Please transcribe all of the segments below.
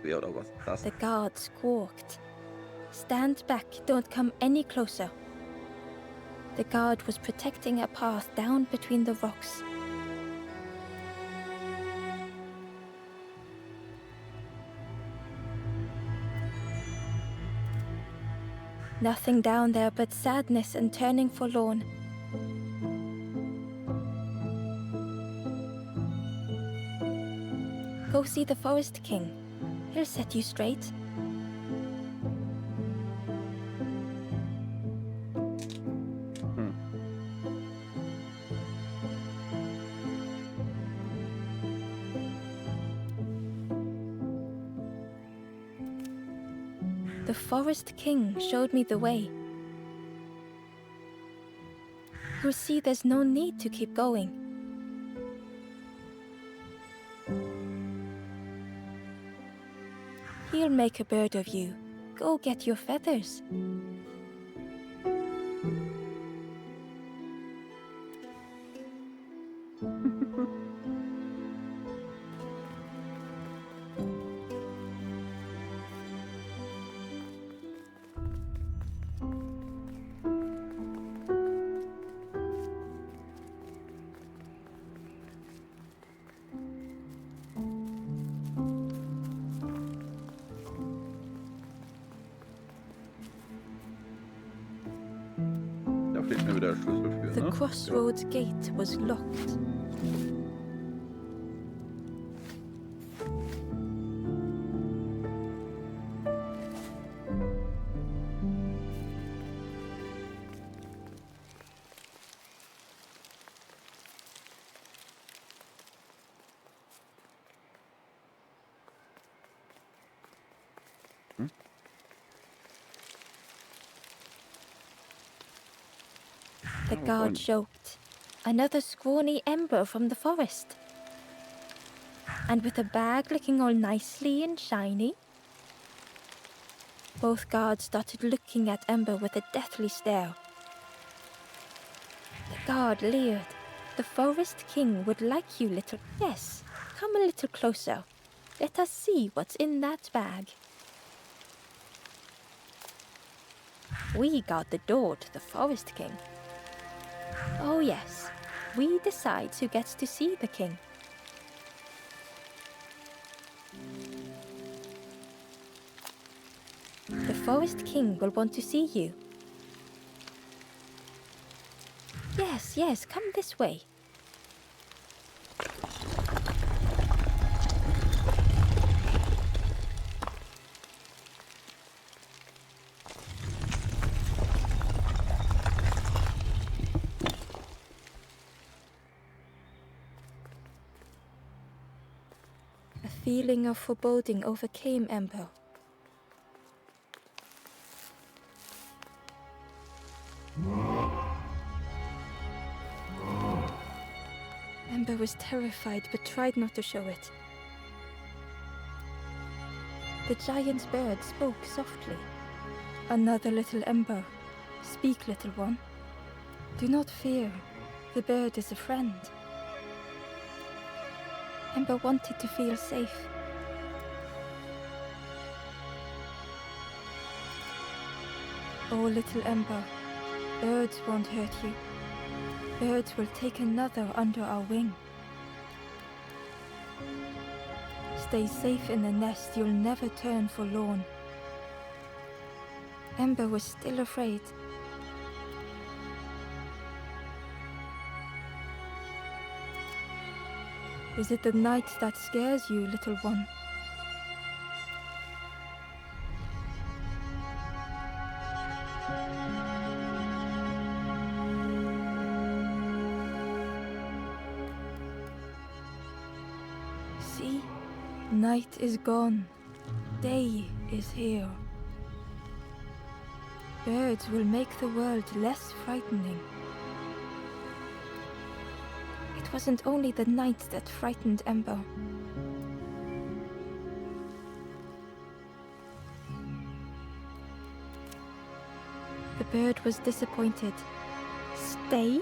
Wer oder was? Krass. The guard squawked. Stand back, don't come any closer. The guard was protecting a path down between the rocks. Nothing down there but sadness and turning forlorn. Go see the Forest King. He'll set you straight. The Forest King showed me the way. You see, there's no need to keep going. He'll make a bird of you. Go get your feathers. Da fehlt mir wieder der Schlüssel für, The ne? crossroads gate was locked. The guard joked. Another scrawny ember from the forest. And with a bag looking all nicely and shiny. Both guards started looking at Ember with a deathly stare. The guard leered. The Forest King would like you, little... Yes, come a little closer. Let us see what's in that bag. We guard the door to the Forest King. Oh yes, we decide who gets to see the king. The Forest King will want to see you. Yes, yes, come this way. A feeling of foreboding overcame Ember. Ember was terrified but tried not to show it. The giant's bird spoke softly. Another little Ember. Speak, little one. Do not fear. The bird is a friend. Ember wanted to feel safe. Oh, little Ember, birds won't hurt you. Birds will take another under our wing. Stay safe in the nest, you'll never turn forlorn. Ember was still afraid. Is it the night that scares you, little one? See, night is gone. Day is here. Birds will make the world less frightening. It wasn't only the night that frightened Ember. The bird was disappointed. Stay?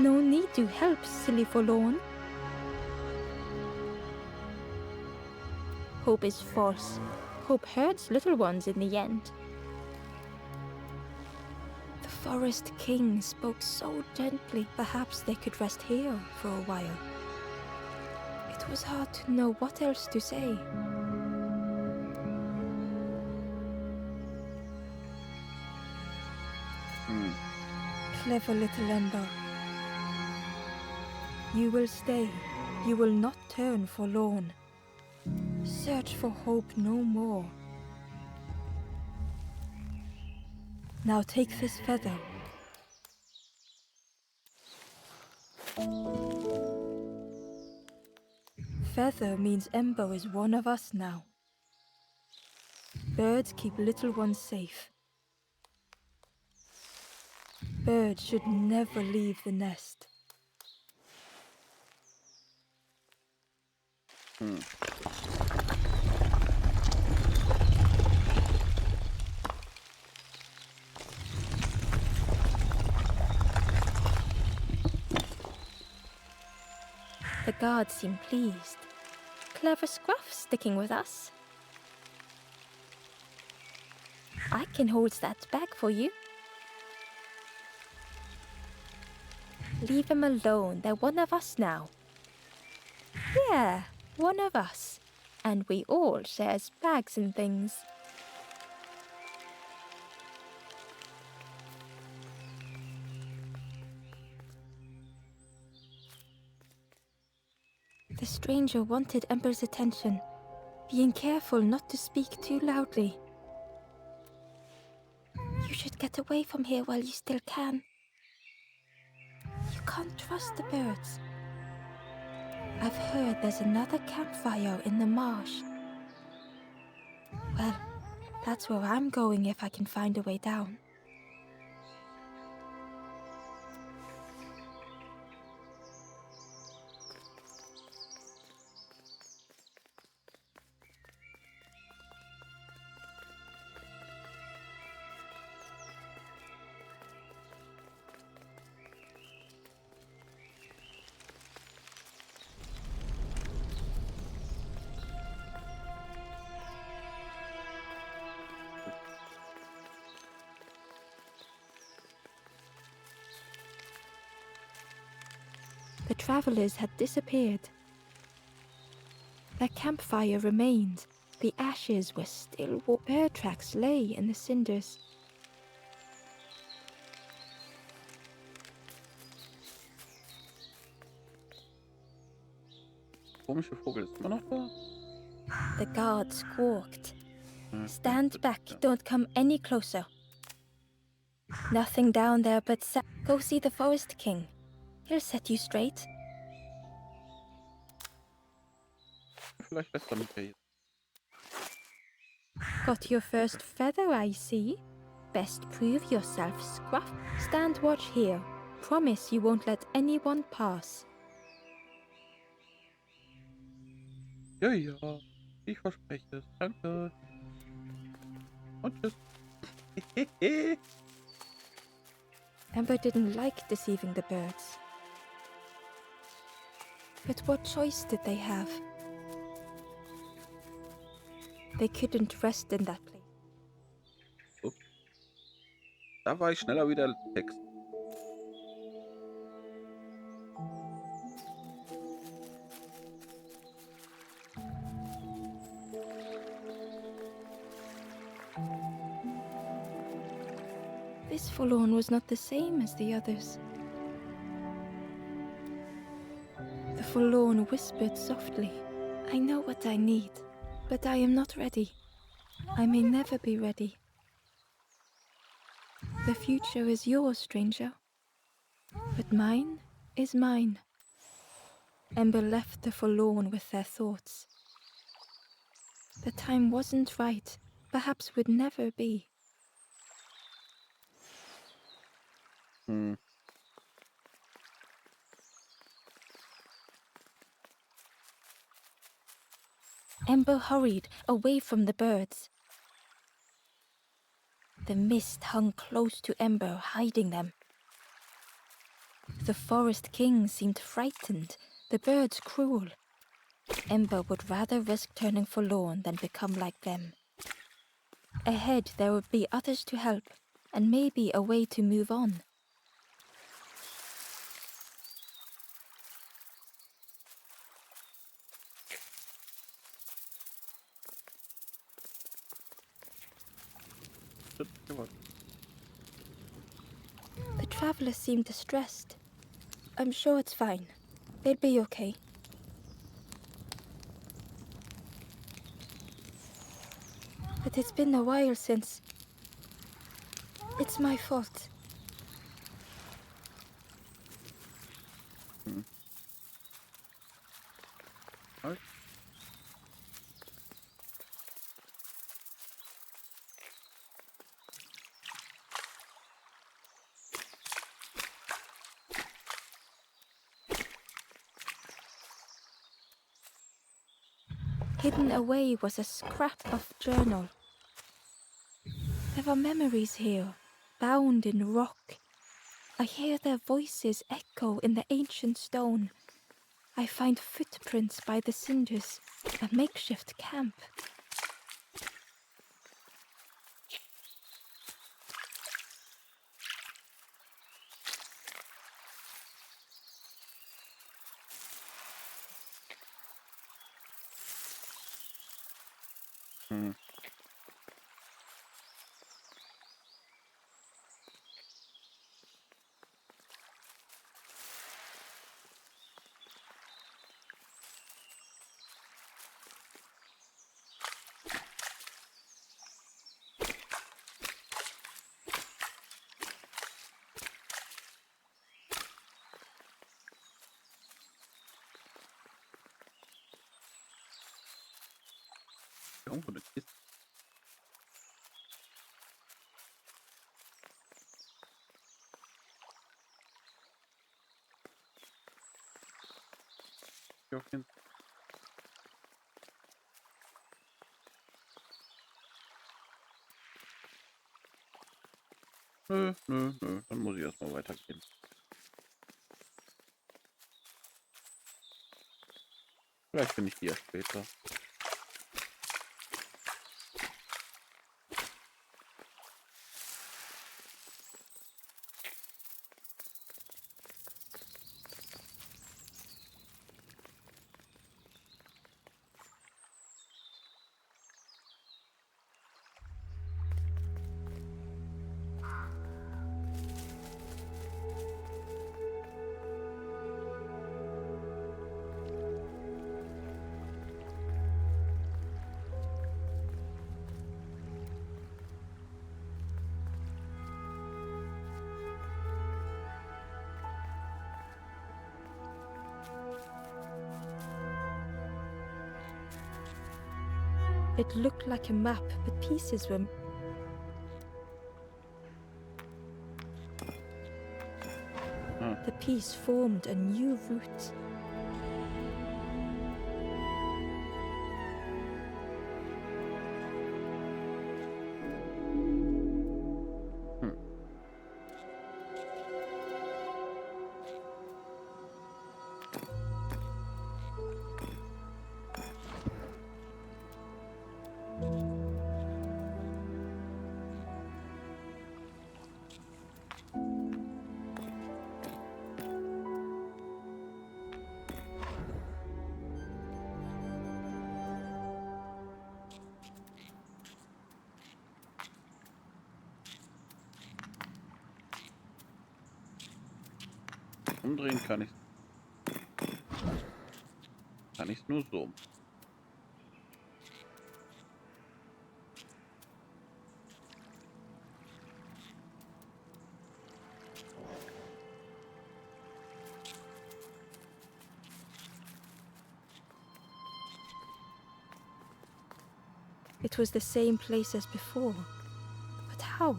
No need to help, silly forlorn. hope is false. Hope hurts little ones in the end. The Forest King spoke so gently. Perhaps they could rest here for a while. It was hard to know what else to say. Clever little Ember. You will stay. You will not turn forlorn. Search for hope no more. Now take this feather. Feather means Ember is one of us now. Birds keep little ones safe. Birds should never leave the nest. The guards seem pleased. Clever scruff sticking with us. I can hold that bag for you. Leave them alone, they're one of us now. Yeah, one of us. And we all shares bags and things. The stranger wanted Ember's attention, being careful not to speak too loudly. You should get away from here while you still can. You can't trust the birds. I've heard there's another campfire in the marsh. Well, that's where I'm going if I can find a way down. The travelers had disappeared. Their campfire remained. The ashes were still warm. Bird tracks lay in the cinders. Komische Vogel ist immer noch da? The guard squawked. Stand back, don't come any closer. Nothing down there but go see the Forest King. He'll set you straight. Vielleicht lässt er mich ja jetzt. Got your first feather, I see. Best prove yourself, Scruff. Stand watch here. Promise you won't let anyone pass. Ja, ja. Ich verspreche es. Danke. Und tschüss. Ember didn't like deceiving the birds. But what choice did they have? They couldn't rest in that place. So. Da war ich schneller wie der Text. This forlorn was not the same as the others. The forlorn whispered softly, I know what I need, but I am not ready. I may never be ready. The future is yours, stranger, but mine is mine. Ember left the forlorn with their thoughts. The time wasn't right, perhaps would never be. Ember hurried away from the birds. The mist hung close to Ember, hiding them. The Forest King seemed frightened, the birds cruel. Ember would rather risk turning forlorn than become like them. Ahead, there would be others to help, and maybe a way to move on. The travelers seem distressed. I'm sure it's fine. They'll be okay. But it's been a while since... It's my fault. Alright. Hidden away was a scrap of journal. There are memories here, bound in rock. I hear their voices echo in the ancient stone. I find footprints by the cinders, a makeshift camp. Hm. Irgendwo eine Kiste. Hier auf jeden Fall. Nö. Dann muss ich erstmal weitergehen. Vielleicht finde ich die ja später. It looked like a map, but pieces were... The piece formed a new route. Umdrehen kann ich nur so. It was the same place as before. But how?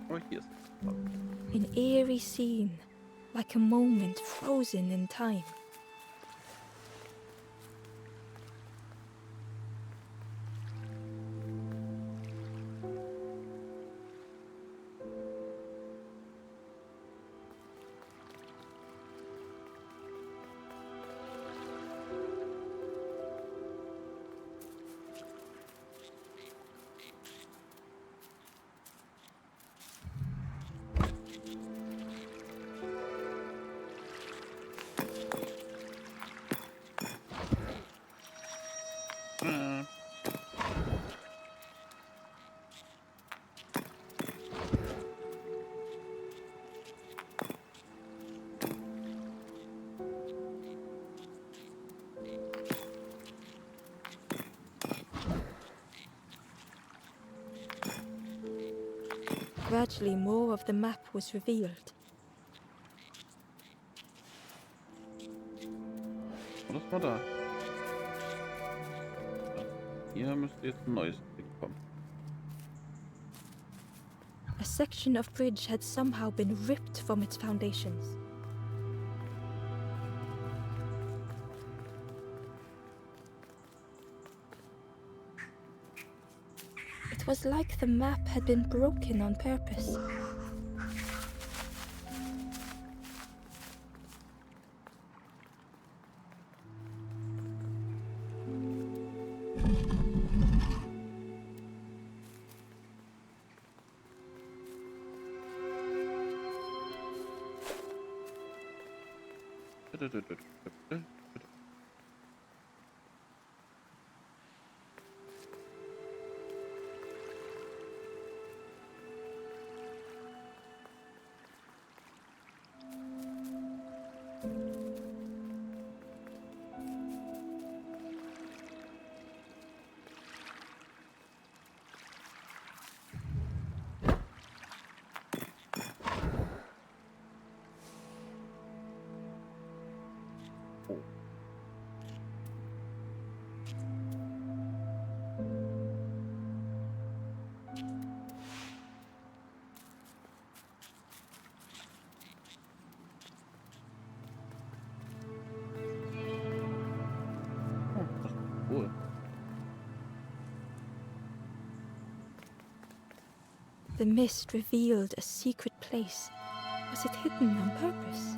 Oh, hier ist es. An eerie scene, like a moment frozen in time. gradually more of the map was revealed. Und das war da. So. Hier müsste jetzt ein neues Ding kommen. A section of bridge had somehow been ripped from its foundations. It was like the map had been broken on purpose. Cool. The mist revealed a secret place. Was it hidden on purpose?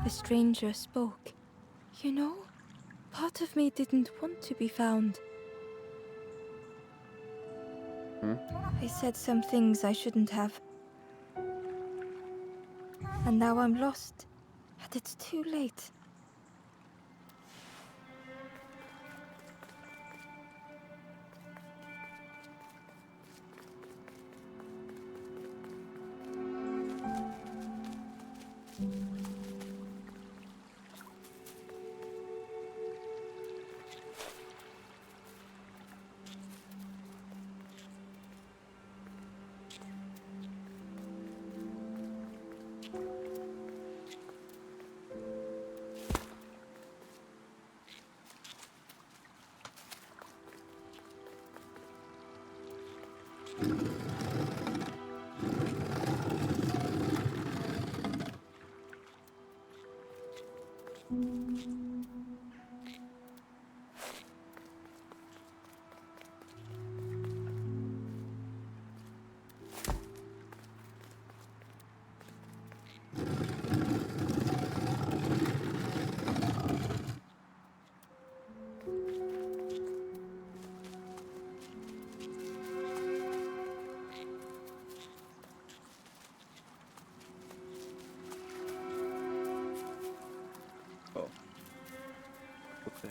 The stranger spoke. You know, part of me didn't want to be found. I said some things I shouldn't have. And now I'm lost. And it's too late. Oh. Okay.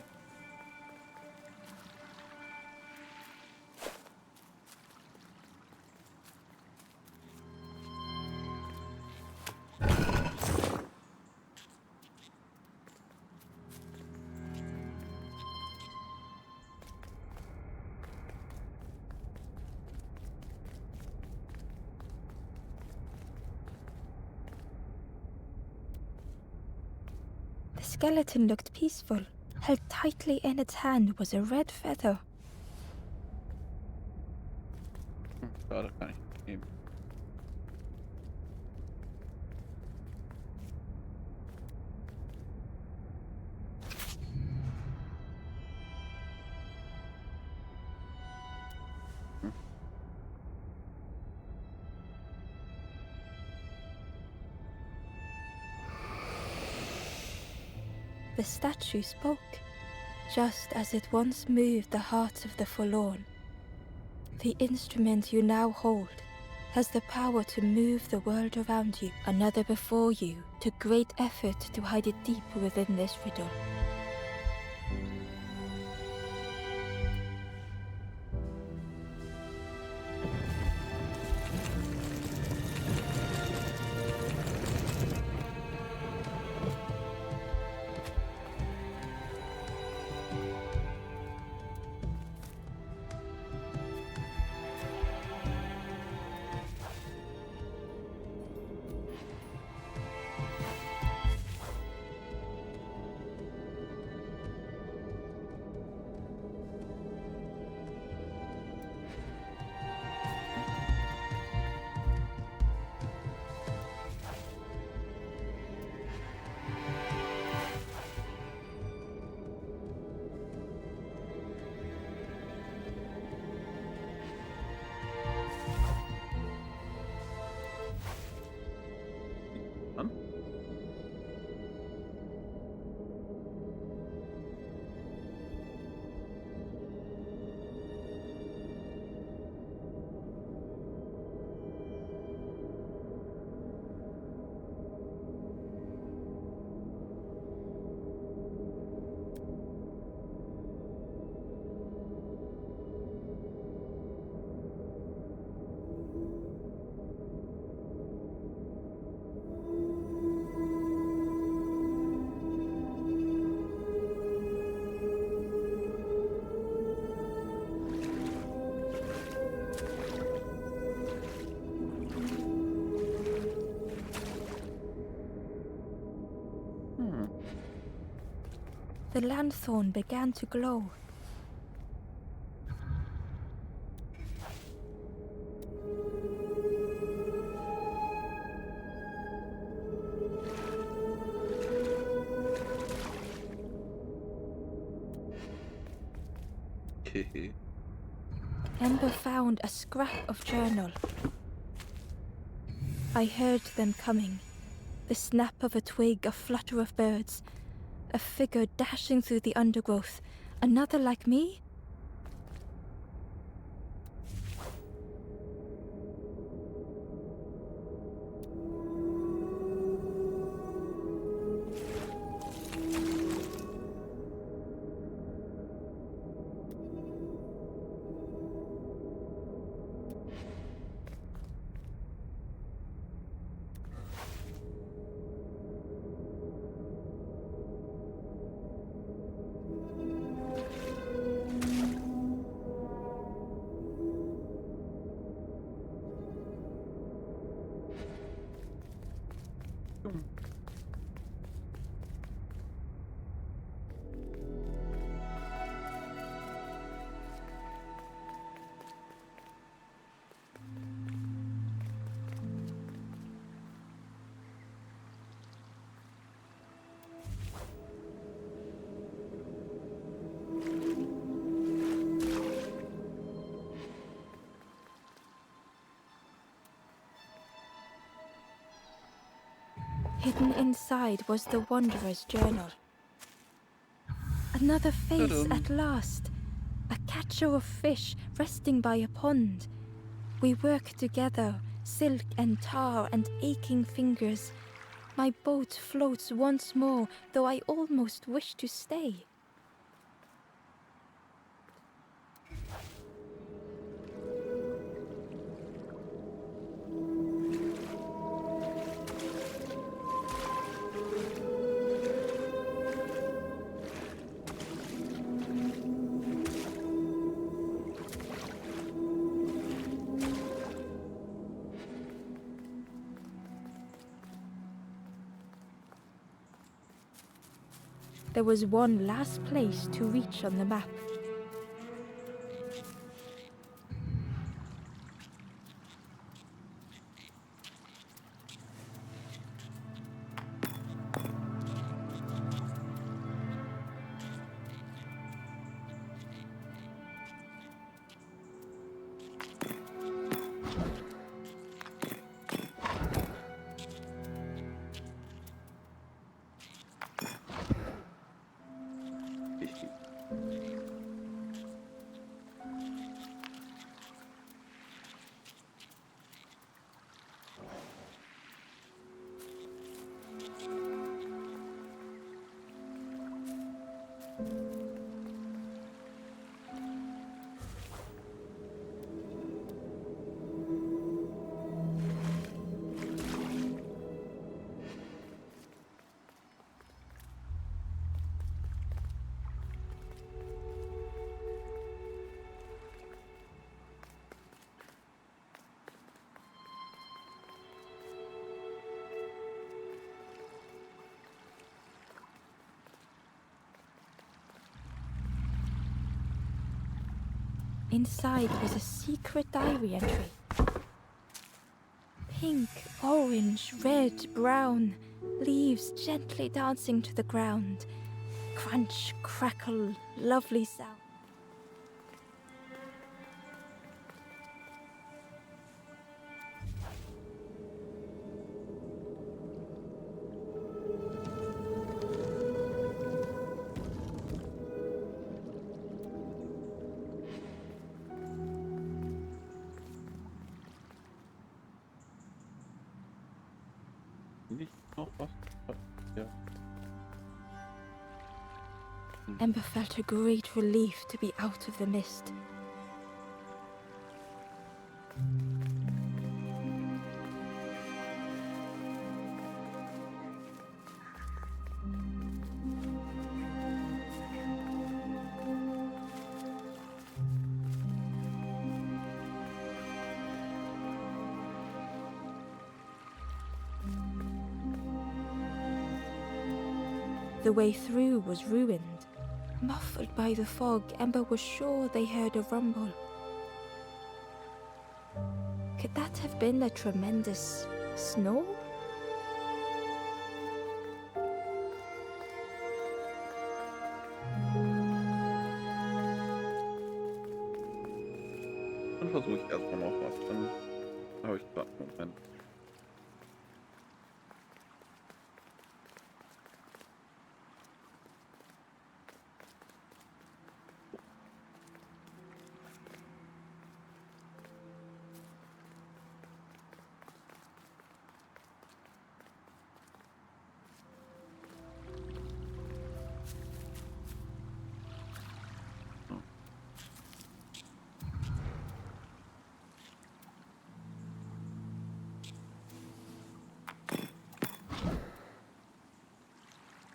The skeleton looked peaceful. Held tightly in its hand was a red feather. Schade, kann ich nicht nehmen. The statue spoke, just as it once moved the hearts of the forlorn. The instrument you now hold has the power to move the world around you, another before you, to great effort to hide it deep within this riddle. The lanthorn began to glow. Okay. Ember found a scrap of journal. I heard them coming. The snap of a twig, a flutter of birds, a figure dashing through the undergrowth. Another like me? Hidden inside was the Wanderer's journal. Another face Ta-dum. at last. A catcher of fish resting by a pond. We work together, silk and tar and aching fingers. My boat floats once more, though I almost wish to stay. There was one last place to reach on the map. Inside was a secret diary entry. Pink, orange, red, brown, leaves gently dancing to the ground. Crunch, crackle, lovely sound. Nicht noch was? Ja. Ember felt a great relief to be out of the mist. The way through was ruined. Muffled by the fog, Ember was sure they heard a rumble. Could that have been a tremendous snow? Dann versuche ich erstmal noch was. Dann habe ich gerade einen Moment.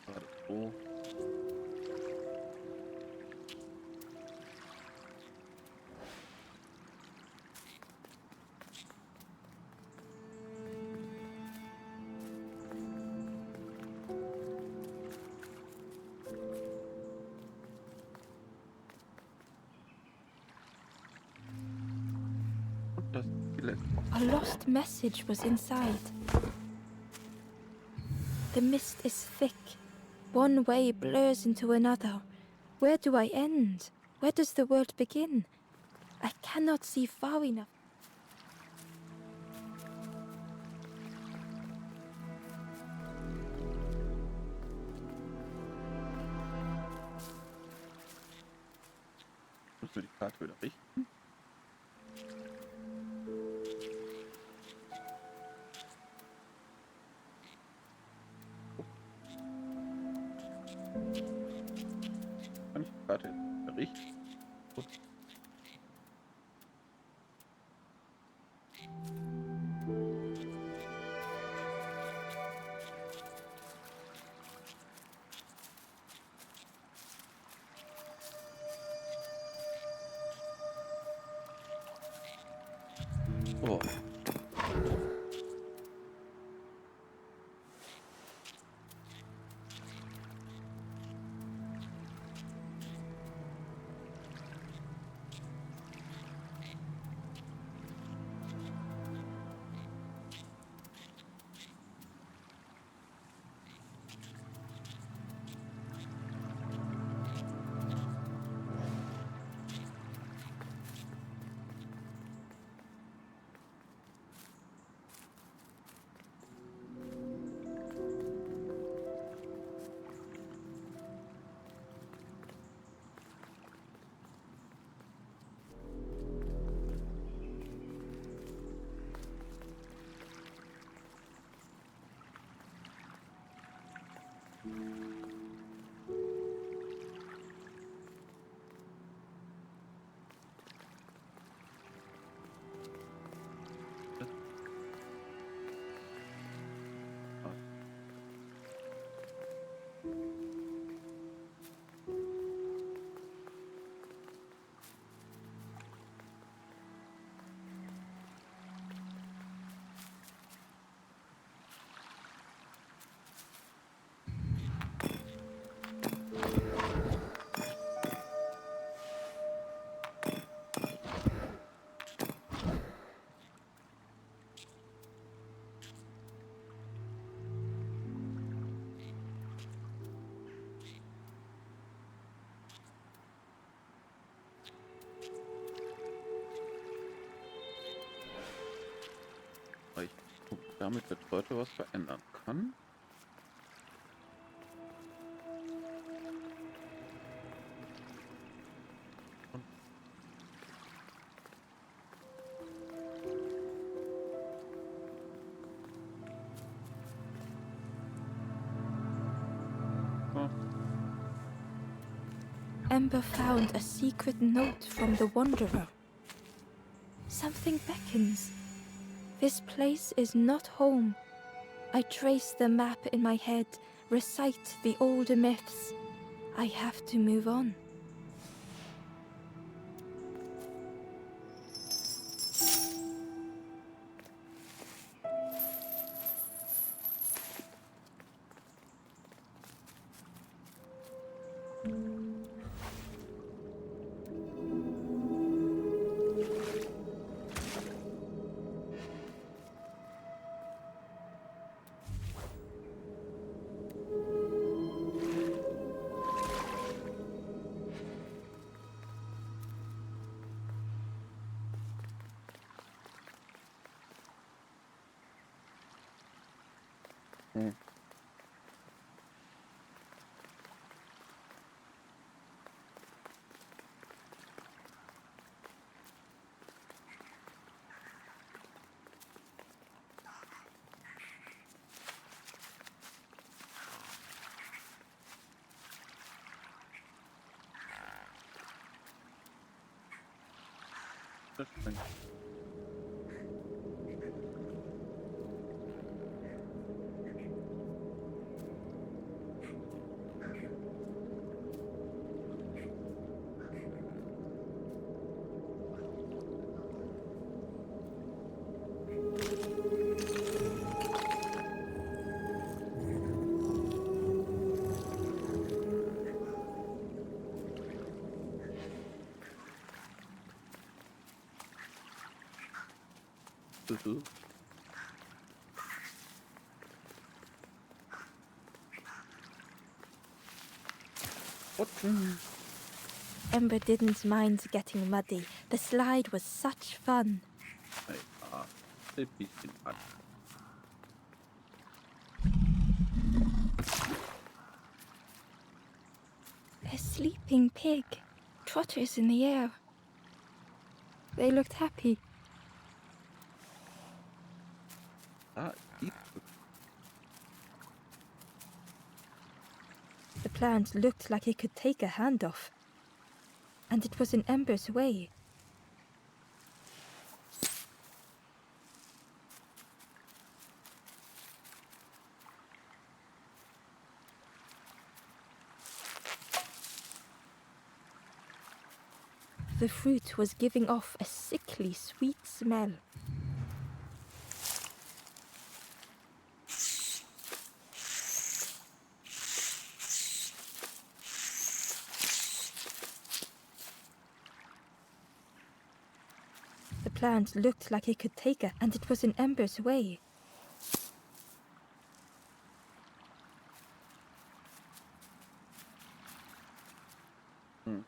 Gerade so. Und das Skelett. A lost message was inside. The mist is thick. One way blurs into another. Where do I end? Where does the world begin? I cannot see far enough. Musst du die Karte wieder richten? Kann ich die Karte jetzt wieder richten? Gut. Oh. Ich gucke, damit wird heute was verändern kann. Und so. Ember found a secret note from the Wanderer. Something beckons. This place is not home. I trace the map in my head, recite the older myths. I have to move on. Hm. Das stimmt. Mhm. Rutschen. Ember didn't mind getting muddy. The slide was such fun. Ja, ein bisschen an. A sleeping pig, trotters in the air. They looked happy. Ah, die. The plant looked like it could take a hand off. And it was in Ember's way. The fruit was giving off a sickly sweet smell. The plant looked like it could take a, and it was in Ember's way. Hm.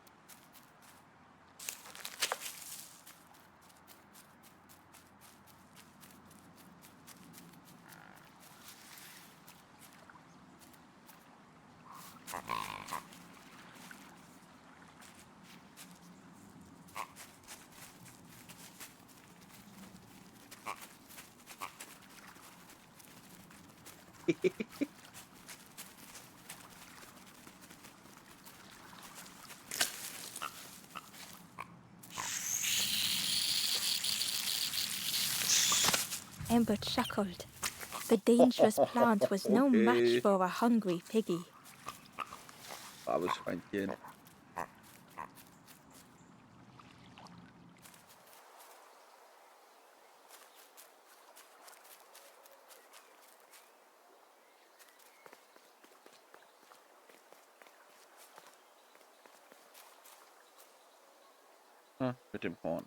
Ember chuckled. The dangerous plant was no match Okay. for a hungry piggy. Braves Schweinchen. Ah, mit dem Horn.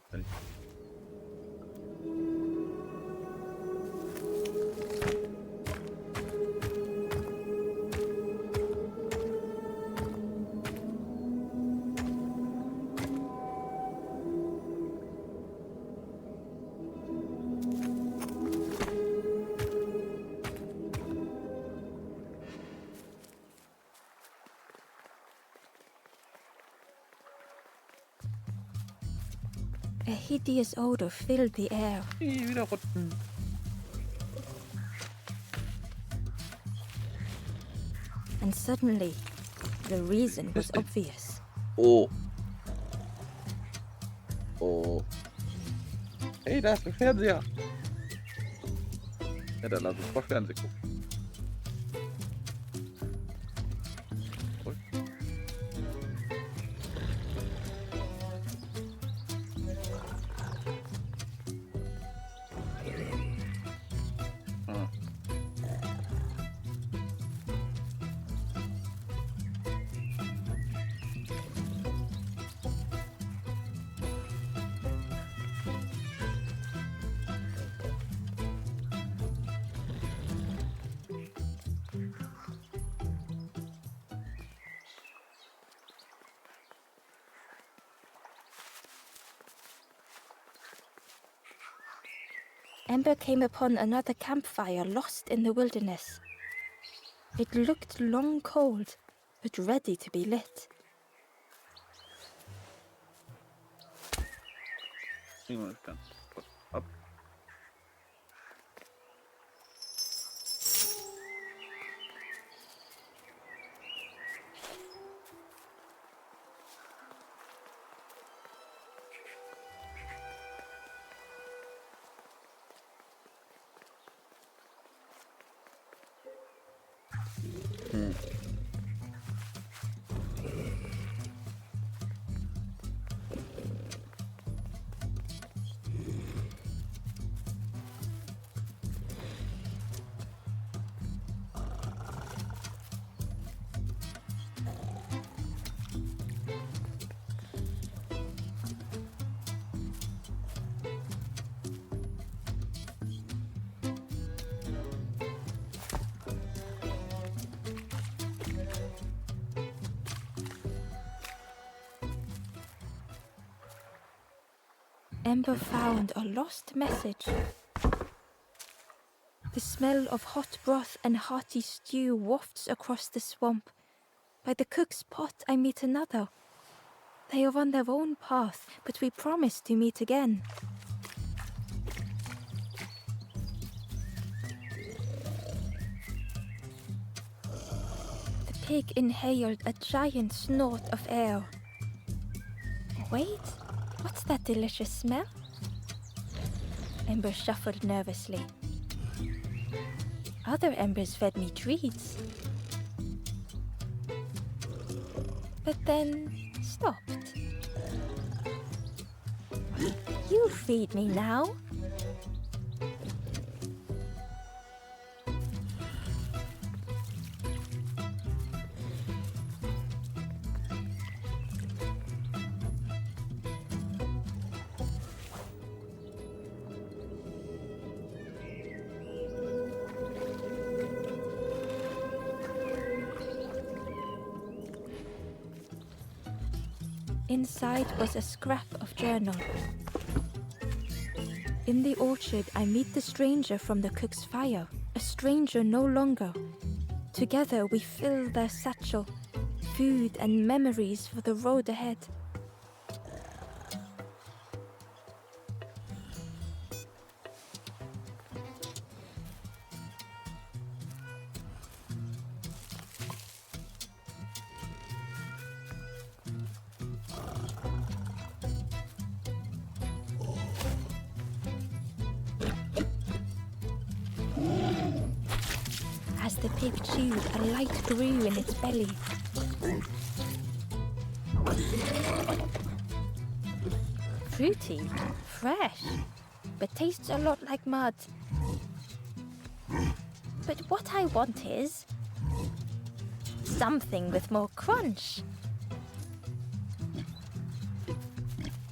A hideous odor filled the air. Wieder rutschen. And suddenly, the reason was obvious. Oh. Oh. Hey, da ist ein Fernseher. Ja, dann lass uns mal Fernsehen gucken. Cool. Ah. Ember came upon another campfire lost in the wilderness. It looked long cold, but ready to be lit. Irgendwann ist ganz kurz ab. Ember found a lost message. The smell of hot broth and hearty stew wafts across the swamp. By the cook's pot I meet another. They are on their own path, but we promise to meet again. The pig inhaled a giant snort of air. Wait, what's that delicious smell? Ember shuffled nervously. Other embers fed me treats, but then stopped. You feed me now. Inside was a scrap of journal. In the orchard, I meet the stranger from the cook's fire. A stranger no longer. Together we fill their satchel, food and memories for the road ahead. As the pig chewed, a light grew in its belly. Fruity, fresh, but tastes a lot like mud. But what I want is something with more crunch.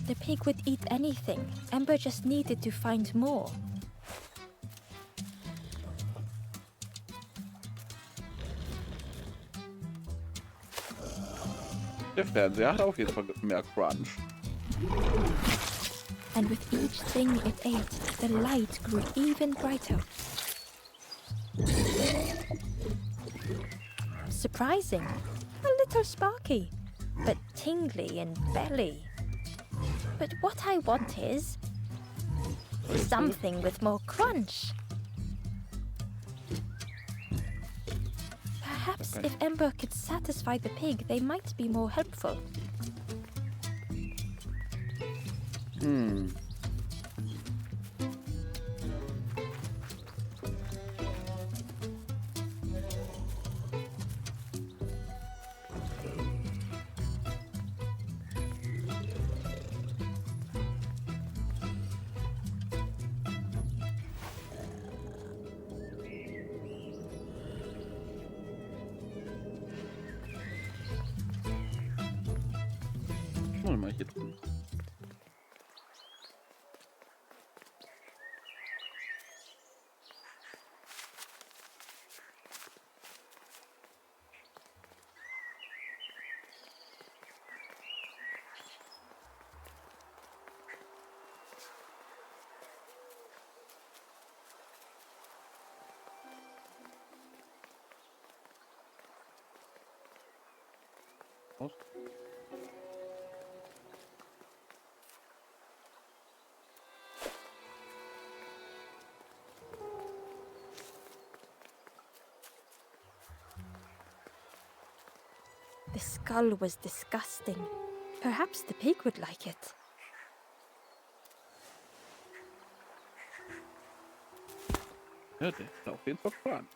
The pig would eat anything. Ember just needed to find more. Der Fernseher hat auf jeden Fall mehr Crunch. And with each thing it ate, the light grew even brighter. Surprising, a little sparky, but tingly in belly. But what I want is something with more crunch. Perhaps if Ember could satisfy the pig, they might be more helpful. Schau mal hier drin. aus. The skull was disgusting. Perhaps the pig would like it. Ja, der ist auf jeden Fall Plan.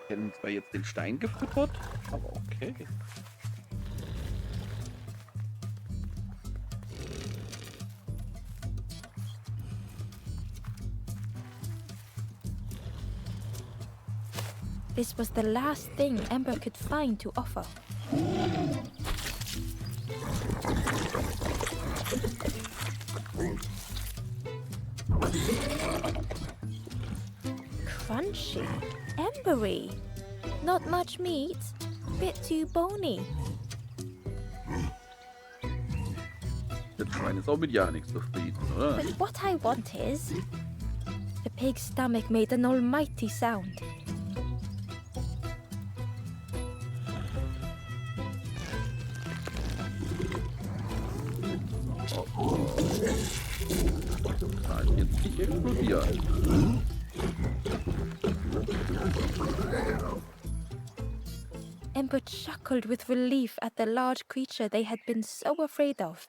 Wir hätten zwar jetzt den Stein gefüttert, aber okay. This was the last thing Ember could find to offer. Crunchy, embery. Not much meat, bit too bony. Das Schwein ist auch mit ja nichts zufrieden, oder? But what I want is... The pig's stomach made an almighty sound. Da ist jetzt nicht explodiert. Ember chuckled with relief at the large creature they had been so afraid of.